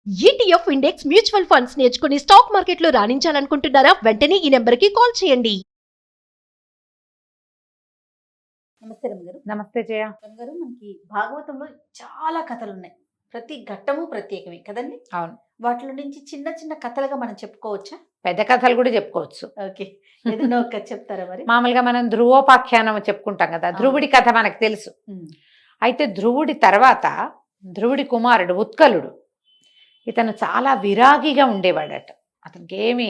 ETF index mutual funds నేర్చుకుని stock మార్కెట్లో రాణించాలనుకుంటున్నారా? వెంటనే ఈ నెంబర్కి కాల్ చేయండి. నమస్తే రమగారు. నమస్తే జయ. రమగారు, మనకి భాగవతంలో చాలా కథలు ఉన్నాయి. ప్రతి ఘట్టము ప్రత్యేకమే కదండి. అవును, వాటిలో నుంచి చిన్న చిన్న కథలుగా మనం చెప్పుకోవచ్చా? పెద్ద కథలు కూడా చెప్పుకోవచ్చు. ఓకే, ఏదైనా ఒక కథ చెప్తారా మరి? మామూలుగా మనం ధ్రువోపాఖ్యానం చెప్పుకుంటాం కదా, ధ్రువుడి కథ మనకు తెలుసు. అయితే ధ్రువుడి తర్వాత ధ్రువుడి కుమారుడు ఉత్కలుడు, ఇతను చాలా విరాగిగా ఉండేవాడట. అతనికి ఏమీ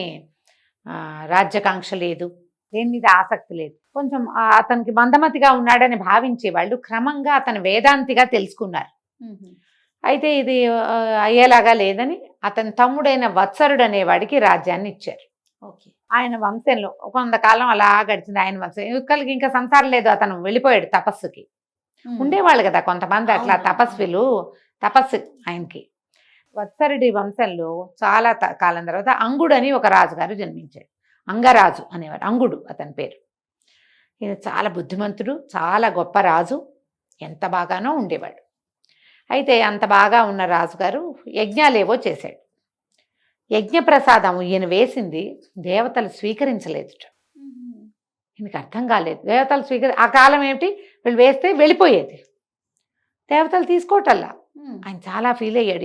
రాజ్యకాంక్ష లేదు, దేని మీద ఆసక్తి లేదు. కొంచెం అతనికి మందమతిగా ఉన్నాడని భావించేవాళ్ళు క్రమంగా అతను వేదాంతిగా తెలుసుకున్నారు. అయితే ఇది అయ్యేలాగా లేదని అతని తమ్ముడైన వత్సరుడు అనేవాడికి రాజ్యాన్ని ఇచ్చారు. ఓకే, ఆయన వంశంలో కొంతకాలం అలా గడిచింది. ఆయన వంశం ఉత్కలకి ఇంకా సంసారం లేదు, అతను వెళ్ళిపోయాడు తపస్సుకి. ఉండేవాళ్ళు కదా కొంతమంది అట్లా తపస్విలు, తపస్సు ఆయనకి. వత్సరుడి వంశంలో చాలా కాలం తర్వాత అంగుడు అని ఒక రాజుగారు జన్మించాడు. అంగరాజు అనేవారు, అంగుడు అతని పేరు. ఈయన చాలా బుద్ధిమంతుడు, చాలా గొప్ప రాజు, ఎంత బాగానో ఉండేవాడు. అయితే అంత బాగా ఉన్న రాజుగారు యజ్ఞాలేవో చేశాడు. యజ్ఞప్రసాదం ఈయన వేసింది దేవతలు స్వీకరించలేదుట. ఈయనకి అర్థం కాలేదు, దేవతలు ఆ కాలం ఏమిటి, వీళ్ళు వేస్తే వెళ్ళిపోయేది, దేవతలు తీసుకోవటల్లా. ఆయన చాలా ఫీల్ అయ్యాడు,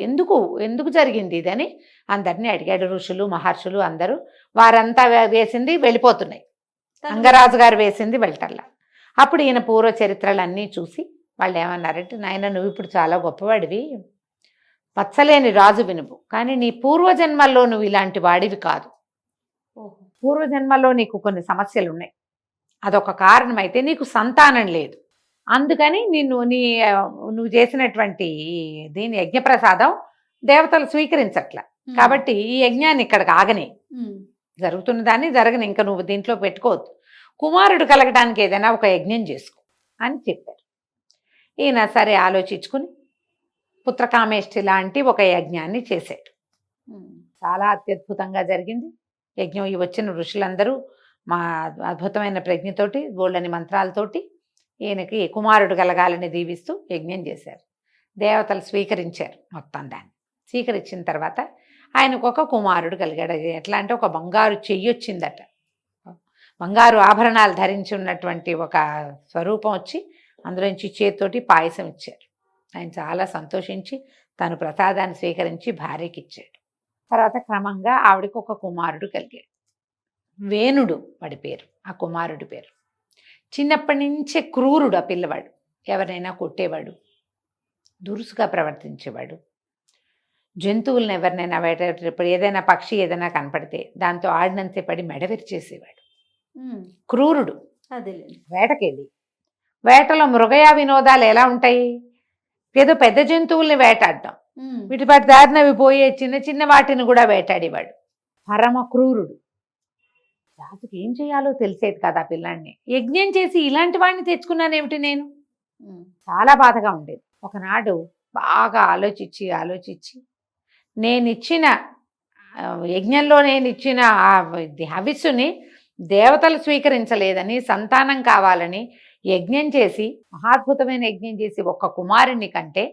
ఎందుకు జరిగింది ఇదని అందరినీ అడిగాడు. ఋషులు మహర్షులు అందరూ, వారంతా వేసింది వెళ్ళిపోతున్నాయి, అంగరాజు గారు వేసింది వెళ్ళటల్లా. అప్పుడు ఈయన పూర్వ చరిత్రలన్నీ చూసి వాళ్ళు ఏమన్నారంటే, నాయన నువ్వు ఇప్పుడు చాలా గొప్పవాడివి, పచ్చలేని రాజు వినువు, కానీ నీ పూర్వజన్మల్లో నువ్వు ఇలాంటి వాడివి కాదు. పూర్వజన్మలో నీకు కొన్ని సమస్యలు ఉన్నాయి, అదొక కారణం. అయితే నీకు సంతానం లేదు, అందుకని నువ్వు చేసినటువంటి దీని యజ్ఞప్రసాదం దేవతలు స్వీకరించట్ల. కాబట్టి ఈ యజ్ఞాన్ని ఇక్కడికి ఆగని, జరుగుతున్న దాన్ని జరగని, ఇంకా నువ్వు దీంట్లో పెట్టుకోవద్దు, కుమారుడు కలగడానికి ఏదైనా ఒక యజ్ఞం చేసుకో అని చెప్పారు. ఈయన సరే ఆలోచించుకుని పుత్రకామేష్టి లాంటి ఒక యజ్ఞాన్ని చేశాడు. చాలా అత్యద్భుతంగా జరిగింది యజ్ఞం. ఈ వచ్చిన ఋషులందరూ మా అద్భుతమైన ప్రజ్ఞతోటి, గోళ్ళని మంత్రాలతోటి ఈయనకి కుమారుడు కలగాలని దీవిస్తూ యజ్ఞం చేశారు. దేవతలు స్వీకరించారు మొత్తం దాన్ని. స్వీకరించిన తర్వాత ఆయనకు ఒక కుమారుడు కలిగాడు. ఎట్లా అంటే ఒక బంగారు చెయ్యి వచ్చిందట, బంగారు ఆభరణాలు ధరించి ఉన్నటువంటి ఒక స్వరూపం వచ్చి అందులోంచి చేతితోటి పాయసం ఇచ్చారు. ఆయన చాలా సంతోషించి తను ప్రసాదాన్ని స్వీకరించి భార్యకి ఇచ్చాడు. తర్వాత క్రమంగా ఆవిడకి ఒక కుమారుడు కలిగాడు, వేణుడు వాడి పేరు, ఆ కుమారుడి పేరు. చిన్నప్పటి నుంచే క్రూరుడు ఆ పిల్లవాడు, ఎవరైనా కొట్టేవాడు, దురుసుగా ప్రవర్తించేవాడు, జంతువులను ఎవరినైనా వేటేటప్పుడు ఏదైనా పక్షి ఏదైనా కనపడితే దాంతో ఆడినంతే పడి మెడవిరిచేసేవాడు. క్రూరుడు. వేటకెళ్ళి, వేటలో మృగయా వినోదాలు ఎలా ఉంటాయి, ఏదో పెద్ద జంతువుల్ని వేటాడడం, వీటి పాటి దారిన అవి పోయే చిన్న చిన్న వాటిని కూడా వేటాడేవాడు. పరమ క్రూరుడు. రాజుకి ఏం చేయాలో తెలిసేది కదా పిల్లాన్ని. యజ్ఞం చేసి ఇలాంటి వాడిని తెచ్చుకున్నానేమిటి నేను, చాలా బాధగా ఉండేది. ఒకనాడు బాగా ఆలోచించి నేనిచ్చిన యజ్ఞంలో నేనిచ్చిన ఆ హవిస్సుని దేవతలు స్వీకరించలేదని, సంతానం కావాలని యజ్ఞం చేసి, మహాద్భుతమైన యజ్ఞం చేసి ఒక్క కుమారుని కంటే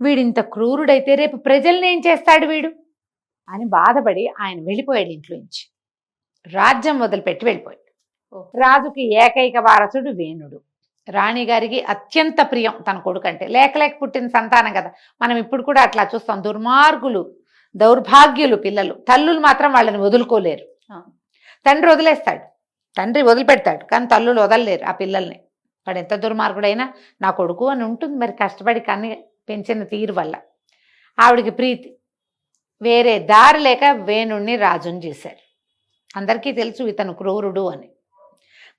వీడింత క్రూరుడైతే రేపు ప్రజల్ని ఏం చేస్తాడు వీడు అని బాధపడి ఆయన వెళ్ళిపోయాడు ఇంట్లోంచి. రాజ్యం వదిలిపెట్టి వెళ్ళిపోయాడు. రాజుకి ఏకైక వారసుడు వేణుడు. రాణిగారికి అత్యంత ప్రియం తన కొడుకంటే. లేక పుట్టిన సంతానం కదా, మనం ఇప్పుడు కూడా అట్లా చూస్తాం. దుర్మార్గులు, దౌర్భాగ్యులు పిల్లలు, తల్లులు మాత్రం వాళ్ళని వదులుకోలేరు. తండ్రి వదిలేస్తాడు, తండ్రి వదిలిపెడతాడు, కానీ తల్లులు వదలలేరు ఆ పిల్లల్ని. వాడు ఎంత దుర్మార్గుడైనా నా కొడుకు అని ఉంటుంది మరి, కష్టపడి కన్ని పెంచిన తీరు వల్ల. ఆవిడికి ప్రీతి, వేరే దారి లేక వేణుణ్ణి రాజుని చేశారు. అందరికీ తెలుసు ఇతను క్రూరుడు అని.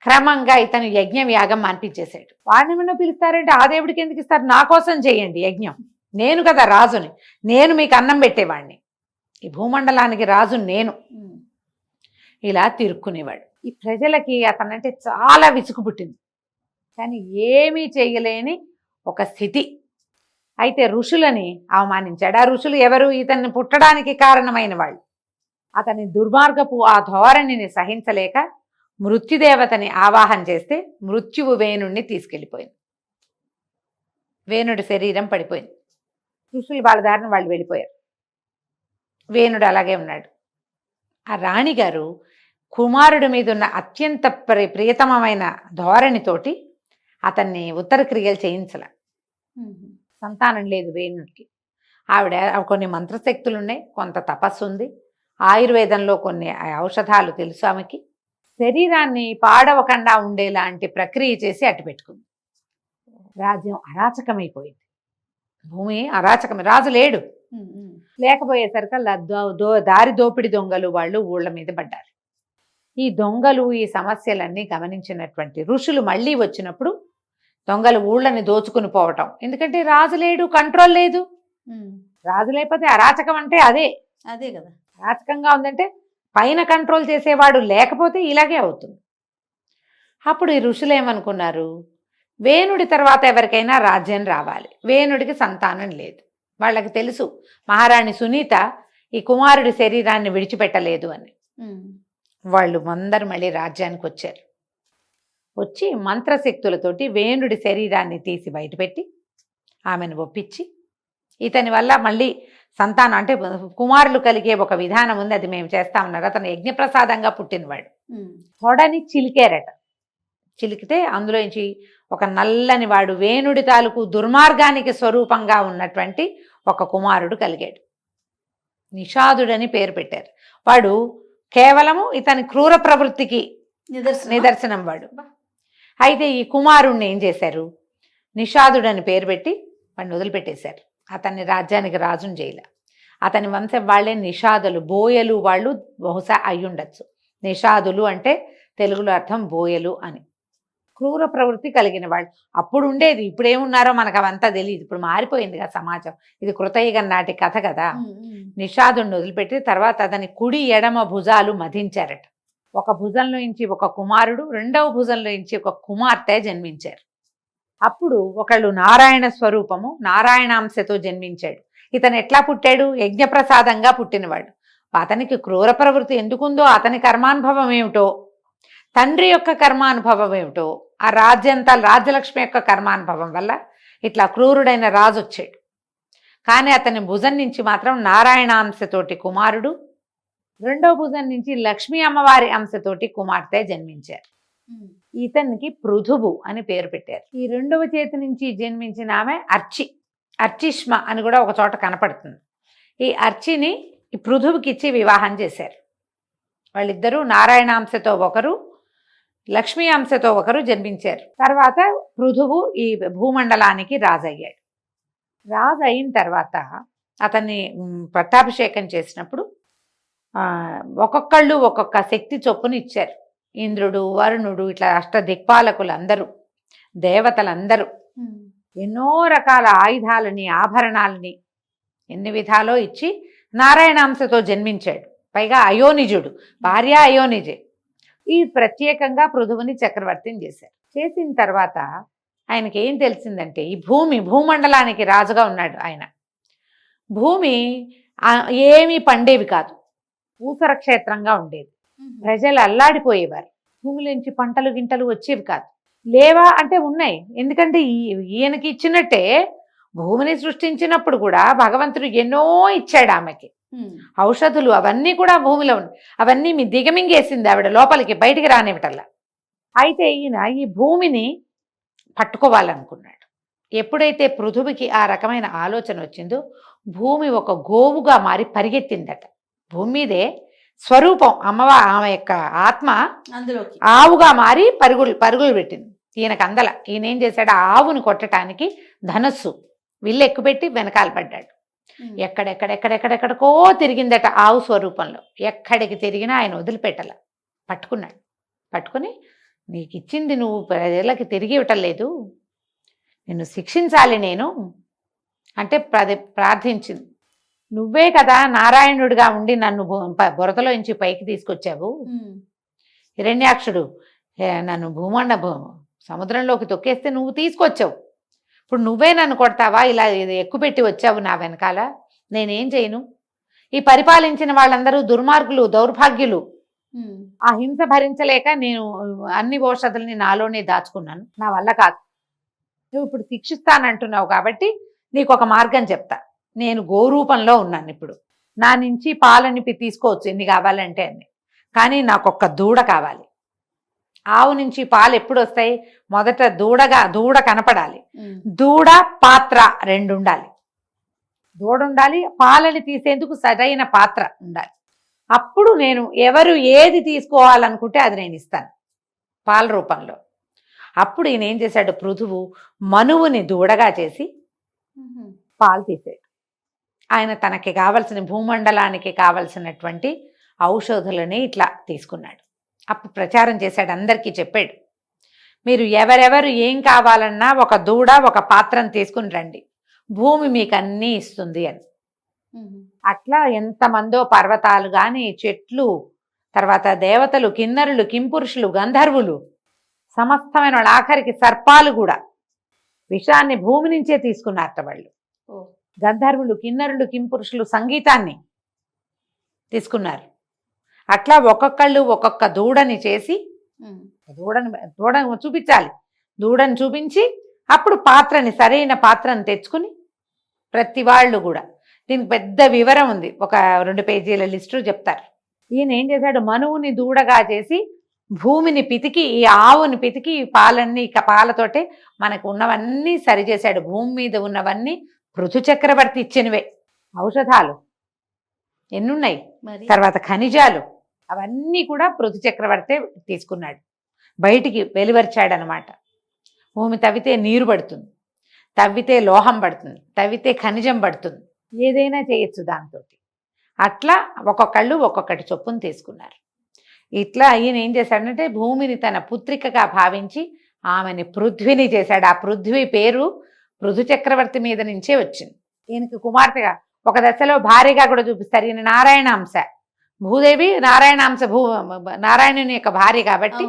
క్రమంగా ఇతను యజ్ఞం యాగం అనిపించేశాడు. వాడిని ఏమన్నా పిలుస్తారంటే ఆ దేవుడికి ఎందుకు ఇస్తారు, నా కోసం చేయండి యజ్ఞం, నేను కదా రాజుని, నేను మీకు అన్నం పెట్టేవాడిని, ఈ భూమండలానికి రాజు నేను, ఇలా తిరుక్కునేవాడు. ఈ ప్రజలకి అతనంటే చాలా విసుగు పుట్టింది, కానీ ఏమీ చేయలేని ఒక స్థితి. అయితే ఋషులని అవమానించాడు. ఆ ఋషులు ఎవరు, ఇతన్ని పుట్టడానికి కారణమైన వాళ్ళు. అతని దుర్మార్గపు ఆ ధోరణిని సహించలేక మృత్యుదేవతని ఆవాహన చేస్తే మృత్యువు వేణుణ్ణి తీసుకెళ్ళిపోయింది. వేణుడి శరీరం పడిపోయింది. ఋషులు వాళ్ళ దారిని వాళ్ళు వెళ్ళిపోయారు. వేణుడు అలాగే ఉన్నాడు. ఆ రాణిగారు కుమారుడి మీద ఉన్న అత్యంత ప్రియతమమైన ధోరణితోటి అతన్ని ఉత్తర క్రియలు చేయించల. సంతానం లేదు వేణుడికి. ఆవిడ కొన్ని మంత్రశక్తులు ఉన్నాయి, కొంత తపస్సు ఉంది, ఆయుర్వేదంలో కొన్ని ఔషధాలు తెలుసు ఆమెకి. శరీరాన్ని పాడవకుండా ఉండేలాంటి ప్రక్రియ చేసి అట్టు పెట్టుకుంది. రాజ్యం అరాచకమైపోయింది, భూమి అరాచకమే, రాజు లేడు. లేకపోయేసరికల్లా దారి దోపిడి దొంగలు వాళ్ళు ఊళ్ళ మీద పడ్డారు. ఈ దొంగలు ఈ సమస్యలన్నీ గమనించినటువంటి ఋషులు మళ్ళీ వచ్చినప్పుడు దొంగలు ఊళ్ళని దోచుకుని పోవటం, ఎందుకంటే రాజు లేడు, కంట్రోల్ లేదు. రాజు లేకపోతే అరాచకం అంటే అదే అదే కదా. అరాచకంగా ఉందంటే పైన కంట్రోల్ చేసేవాడు లేకపోతే ఇలాగే అవుతుంది. అప్పుడు ఈ ఋషులు ఏమనుకున్నారు, వేణుడి తర్వాత ఎవరికైనా రాజ్యం రావాలి, వేణుడికి సంతానం లేదు. వాళ్ళకి తెలుసు మహారాణి సునీత ఈ కుమారుడి శరీరాన్ని విడిచిపెట్టలేదు అని. వాళ్ళు అందరు మళ్ళీ రాజ్యానికి వచ్చారు. వచ్చి మంత్రశక్తులతోటి వేణుడి శరీరాన్ని తీసి బయటపెట్టి ఆమెను ఒప్పించి, ఇతని వల్ల మళ్ళీ సంతానం అంటే కుమారులు కలిగే ఒక విధానం ఉంది, అది మేము చేస్తామన్నారు. అతను యజ్ఞప్రసాదంగా పుట్టినవాడు. తొడని చిలికారట. చిలికితే అందులోంచి ఒక నల్లని వాడు వేణుడి తాలూకు దుర్మార్గానికి స్వరూపంగా ఉన్నటువంటి ఒక కుమారుడు కలిగాడు. నిషాదుడని పేరు పెట్టారు. వాడు కేవలము ఇతని క్రూర ప్రవృత్తికి నిదర్శనం వాడు. అయితే ఈ కుమారుణ్ణి ఏం చేశారు, నిషాదుడని పేరు పెట్టి వాడిని వదిలిపెట్టేశారు. అతన్ని రాజ్యానికి రాజుని చేయలే. అతని వంశం వాళ్ళే నిషాదులు, బోయలు వాళ్ళు బహుశా అయ్యుండొచ్చు. నిషాదులు అంటే తెలుగులో అర్థం బోయలు అని. క్రూర ప్రవృత్తి కలిగిన వాళ్ళు అప్పుడు ఉండేది, ఇప్పుడు ఏమున్నారో మనకు అవంతా తెలియదు, ఇప్పుడు మారిపోయింది కదా సమాజం. ఇది కృతయుగం నాటి కథ కదా. నిషాదుడిని వదిలిపెట్టి తర్వాత అతని కుడి ఎడమ భుజాలు మధించారట. ఒక భుజంలో నుంచి ఒక కుమారుడు, రెండవ భుజంలో నుంచి ఒక కుమార్తె జన్మించారు. అప్పుడు ఒకళ్ళు నారాయణ స్వరూపము, నారాయణాంశతో జన్మించాడు. ఇతను ఎట్లా పుట్టాడు, యజ్ఞప్రసాదంగా పుట్టినవాడు. అతనికి క్రూర ప్రవృత్తి ఎందుకుందో, అతని కర్మానుభవం ఏమిటో, తండ్రి యొక్క కర్మానుభవం ఏమిటో, ఆ రాజ్యంతా రాజ్యలక్ష్మి యొక్క కర్మానుభవం వల్ల ఇట్లా క్రూరుడైన రాజు వచ్చాడు. కానీ అతని భుజం నుంచి మాత్రం నారాయణాంశతోటి కుమారుడు, రెండో భుజం నుంచి లక్ష్మీ అమ్మవారి అంశతోటి కుమార్తె జన్మించారు. ఇతనికి పృథువు అని పేరు పెట్టారు. ఈ రెండవ చేతి నుంచి జన్మించిన ఆమె అర్చిష్మ అని కూడా ఒక చోట కనపడుతుంది. ఈ అర్చిని ఈ పృథువుకి ఇచ్చి వివాహం చేశారు. వాళ్ళిద్దరూ నారాయణాంశతో ఒకరు, లక్ష్మీ అంశతో ఒకరు జన్మించారు. తర్వాత పృథువు ఈ భూమండలానికి రాజయ్యాడు. రాజు అయిన తర్వాత అతన్ని పట్టాభిషేకం చేసినప్పుడు ఒక్కొక్కళ్ళు ఒక్కొక్క శక్తి చొప్పున ఇచ్చారు. ఇంద్రుడు, వరుణుడు, ఇట్లా అష్టదిక్పాలకులు అందరూ, దేవతలందరూ ఎన్నో రకాల ఆయుధాలని, ఆభరణాలని ఎన్ని విధాలో ఇచ్చి నారాయణాంశతో జన్మించాడు. పైగా అయోనిజుడు, భార్య అయోనిజే. ఈ ప్రత్యేకంగా పృథువుని చక్రవర్తిని చేశారు. చేసిన తర్వాత ఆయనకి ఏం తెలిసిందంటే, ఈ భూమండలానికి రాజుగా ఉన్నాడు ఆయన. భూమి ఏమీ పండేవి కాదు, ఊసర క్షేత్రంగా ఉండేది. ప్రజలు అల్లాడిపోయేవారు. భూమిలోంచి పంటలు గింటలు వచ్చేవి కాదు. లేవా అంటే ఉన్నాయి, ఎందుకంటే ఈయనకి ఇచ్చినట్టే భూమిని సృష్టించినప్పుడు కూడా భగవంతుడు ఎన్నో ఇచ్చాడు ఆమెకి. ఔషధులు అవన్నీ కూడా భూమిలో ఉన్నాయి. అవన్నీ మీ దిగమింగేసింది ఆవిడ, లోపలికి బయటికి రానివ్వటల్లా. అయితే ఈయన ఈ భూమిని పట్టుకోవాలనుకున్నాడు. ఎప్పుడైతే పృథువికి ఆ రకమైన ఆలోచన వచ్చిందో, భూమి ఒక గోవుగా మారి పరిగెత్తిందట. భూమి మీదే స్వరూపం ఆమె యొక్క ఆత్మ అందులోకి ఆవుగా మారి పరుగులు పెట్టింది. ఈయనకు అందల. ఈయన ఏం చేశాడు, ఆ ఆవును కొట్టడానికి ధనస్సు విల్లు ఎక్కుపెట్టి వెనకాల పడ్డాడు. ఎక్కడెక్కడెక్కడెక్కడెక్కడికో తిరిగిందట ఆవు స్వరూపంలో. ఎక్కడికి తిరిగినా ఆయన వదిలిపెట్టల. పట్టుకున్నాడు. పట్టుకుని, నీకు ఇచ్చింది నువ్వు ప్రజలకి తిరిగి ఇవ్వటం లేదు, నిన్ను శిక్షించాలి నేను అంటే ప్రార్థించింది. నువ్వే కదా నారాయణుడిగా ఉండి నన్ను బురదలో నుంచి పైకి తీసుకొచ్చావు. హిరణ్యాక్షుడు నన్ను సముద్రంలోకి తొక్కేస్తే నువ్వు తీసుకొచ్చావు. ఇప్పుడు నువ్వే నన్ను కొడతావా, ఇలా ఎక్కుపెట్టి వచ్చావు నా వెనకాల, నేనేం చేయను? ఈ పరిపాలించిన వాళ్ళందరూ దుర్మార్గులు, దౌర్భాగ్యులు. ఆ హింస భరించలేక నేను అన్ని ఔషధుల్ని నాలోనే దాచుకున్నాను, నా వల్ల కాదు. నువ్వు ఇప్పుడు శిక్షిస్తానంటున్నావు కాబట్టి నీకు ఒక మార్గం చెప్తా. నేను గోరూపంలో ఉన్నాను ఇప్పుడు. నా నుంచి పాలని తీసుకోవచ్చు ఎన్ని కావాలంటే అన్ని, కానీ నాకు ఒక్క దూడ కావాలి. ఆవు నుంచి పాలు ఎప్పుడు వస్తాయి? మొదట దూడ కనపడాలి. దూడ పాత్ర రెండు ఉండాలి. దూడ ఉండాలి, పాలని తీసేందుకు సరైన పాత్ర ఉండాలి. అప్పుడు నేను ఎవరు ఏది తీసుకోవాలనుకుంటే అది నేను ఇస్తాను పాల రూపంలో. అప్పుడు ఈయన ఏం చేశాడు? పృథువు మనువుని దూడగా చేసి పాలు తీసాడు. ఆయన తనకి కావలసిన భూమండలానికి కావలసినటువంటి ఔషధులని ఇట్లా తీసుకున్నాడు. అప్పుడు ప్రచారం చేశాడు, అందరికీ చెప్పాడు, మీరు ఎవరెవరు ఏం కావాలన్నా ఒక దూడ ఒక పాత్రను తీసుకుని రండి, భూమి మీకు అన్నీ ఇస్తుంది అని. అట్లా ఎంతమందో పర్వతాలు కానీ, చెట్లు, తర్వాత దేవతలు, కిన్నరులు, కింపురుషులు, గంధర్వులు, సమస్తమైన వాళ్ళు, ఆఖరికి సర్పాలు కూడా విషాన్ని భూమి నుంచే తీసుకున్నారట వాళ్ళు. గంధర్వులు, కిన్నరులు, కింపురుషులు సంగీతాన్ని తీసుకున్నారు. అట్లా ఒక్కొక్కళ్ళు ఒక్కొక్క దూడని చేసి, దూడని చూపించాలి. దూడని చూపించి అప్పుడు పాత్రని, సరైన పాత్రని తెచ్చుకుని ప్రతి వాళ్ళు కూడా, దీనికి పెద్ద వివరం ఉంది, ఒక 2 పేజీల లిస్టు చెప్తారు. ఈయన ఏం చేశాడు? మనువుని దూడగా చేసి భూమిని పితికి, ఈ ఆవుని పితికి, ఈ పాలన్నీ, ఇక పాలతోటే మనకు ఉన్నవన్నీ సరిచేశాడు. భూమి మీద ఉన్నవన్నీ పృథు చక్రవర్తి ఇచ్చినవే. ఔషధాలు ఎన్నున్నాయి, తర్వాత ఖనిజాలు, అవన్నీ కూడా పృథు చక్రవర్తే తీసుకున్నాడు, బయటికి వెలువరిచాడనమాట. భూమి తవ్వితే నీరు పడుతుంది, తవ్వితే లోహం పడుతుంది, తవ్వితే ఖనిజం పడుతుంది, ఏదైనా చేయొచ్చు దాంతో. అట్లా ఒక్కొక్కళ్ళు ఒక్కొక్కటి చొప్పును తీసుకున్నారు. ఇట్లా ఈయన ఏం చేశాడంటే భూమిని తన పుత్రికగా భావించి ఆమెని పృథ్విని చేశాడు. ఆ పృథ్వీ పేరు పృథు చక్రవర్తి మీద నుంచే వచ్చింది. ఈయనకి కుమార్తెగా, ఒక దశలో భార్యగా కూడా చూపిస్తారు. ఈయన నారాయణాంశ, భూదేవి నారాయణాంశ, నారాయణుని యొక్క భార్య కాబట్టి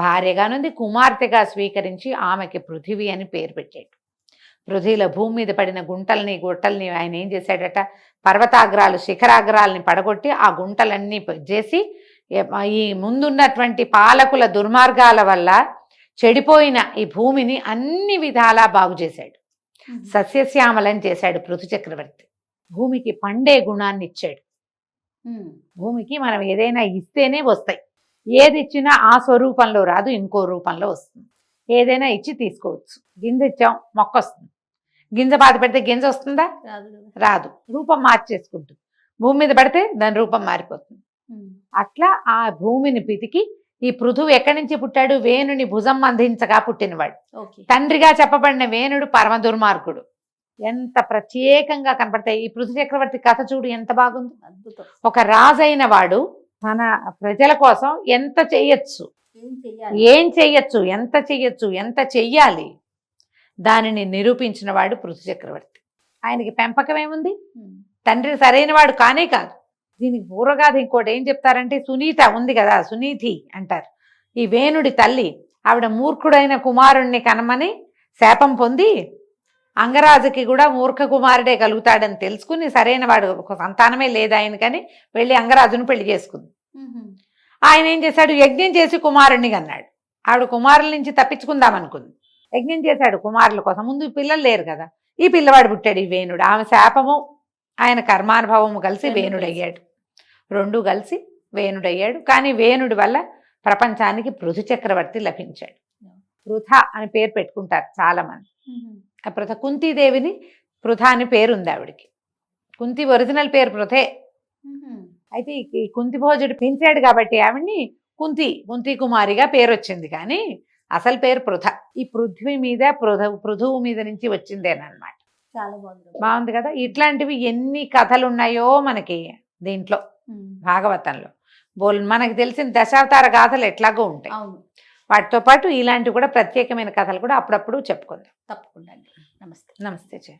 భార్యగానుంది, కుమార్తెగా స్వీకరించి ఆమెకి పృథివీ అని పేరు పెట్టాడు. పృథ్వీలో భూమి మీద పడిన గుట్టల్ని ఆయన ఏం చేశాడట? పర్వతాగ్రాలు, శిఖరాగ్రాలని పడగొట్టి ఆ గుంటలన్నీ చేసి, ఈ ముందున్నటువంటి పాలకుల దుర్మార్గాల వల్ల చెడిపోయిన ఈ భూమిని అన్ని విధాలా బాగు చేశాడు. సస్యశ్యామలం చేశాడు పృథు చక్రవర్తి. భూమికి పండే గుణాన్ని ఇచ్చాడు. భూమికి మనం ఏదైనా ఇస్తేనే వస్తాయి, ఏది ఇచ్చినా ఆ స్వరూపంలో రాదు, ఇంకో రూపంలో వస్తుంది. ఏదైనా ఇచ్చి తీసుకోవచ్చు. గింజ ఇచ్చాం, మొక్క వస్తుంది. గింజ బాధ పెడితే గింజ వస్తుందా? రాదు, రూపం మార్చేసుకుంటుంది. భూమి మీద పడితే దాని రూపం మారిపోతుంది. అట్లా ఆ భూమిని పితికి, ఈ పృథువు ఎక్కడి నుంచి పుట్టాడు? వేణుని భుజం అందించగా పుట్టినవాడు. తండ్రిగా చెప్పబడిన వేణుడు పరమ దుర్మార్గుడు. ఎంత ప్రత్యేకంగా కనపడతాయి. ఈ పృథు చక్రవర్తి కథ చూడు, ఎంత బాగుంది. ఒక రాజైన వాడు తన ప్రజల కోసం ఎంత చెయ్యొచ్చు, ఏం చెయ్యొచ్చు, ఎంత చెయ్యొచ్చు, ఎంత చెయ్యాలి, దానిని నిరూపించిన వాడు పృథు చక్రవర్తి. ఆయనకి పెంపకం ఏముంది? తండ్రి సరైన వాడు కానే కాదు. దీనికి పూర్వగాథ ఇంకోటి ఏం చెప్తారంటే, సునీత ఉంది కదా, సునీతి అంటారు. ఈ వేణుడి తల్లి, ఆవిడ మూర్ఖుడైన కుమారుణ్ణి కనమని శాపం పొంది, అంగరాజుకి కూడా మూర్ఖ కుమారుడే కలుగుతాడని తెలుసుకుని, సరైన వాడు ఒక సంతానమే లేదు ఆయనకని వెళ్ళి అంగరాజును పెళ్లి చేసుకుంది. ఆయన ఏం చేశాడు? యజ్ఞం చేసి కుమారుణ్ణి కన్నాడు. ఆవిడ కుమారుల నుంచి తప్పించుకుందామనుకుంది, యజ్ఞం చేశాడు కుమారుల కోసం. ముందు పిల్లలు లేరు కదా, ఈ పిల్లవాడు పుట్టాడు, ఈ వేణుడు. ఆమె శాపము ఆయన కర్మానుభవము కలిసి వేణుడయ్యాడు, రెండు కలిసి వేణుడయ్యాడు. కానీ వేణుడి వల్ల ప్రపంచానికి పృథు చక్రవర్తి లభించాడు. పృథ అని పేరు పెట్టుకుంటారు చాలా మంది. ఆ పృథ, కుంతీదేవిని పృథ అని పేరుంది ఆవిడికి. కుంతి ఒరిజినల్ పేరు పృథే. అయితే ఈ కుంతి భోజుడు పెంచాడు కాబట్టి ఆవిడ్ని కుంతి కుమారిగా పేరు వచ్చింది, కానీ అసలు పేరు పృథ. ఈ పృథ్వీ మీద పృథువు మీద నుంచి వచ్చిందేనమాట. చాలా బాగుంది కదా. ఇట్లాంటివి ఎన్ని కథలు ఉన్నాయో మనకి దీంట్లో భాగవతంలో. మనకు తెలిసిన దశావతార గాథలు ఎట్లాగో ఉంటాయి. వాటితో పాటు ఇలాంటివి కూడా ప్రత్యేకమైన కథలు కూడా అప్పుడప్పుడు చెప్పుకుందాం. తప్పకుండా. నమస్తే. నమస్తే.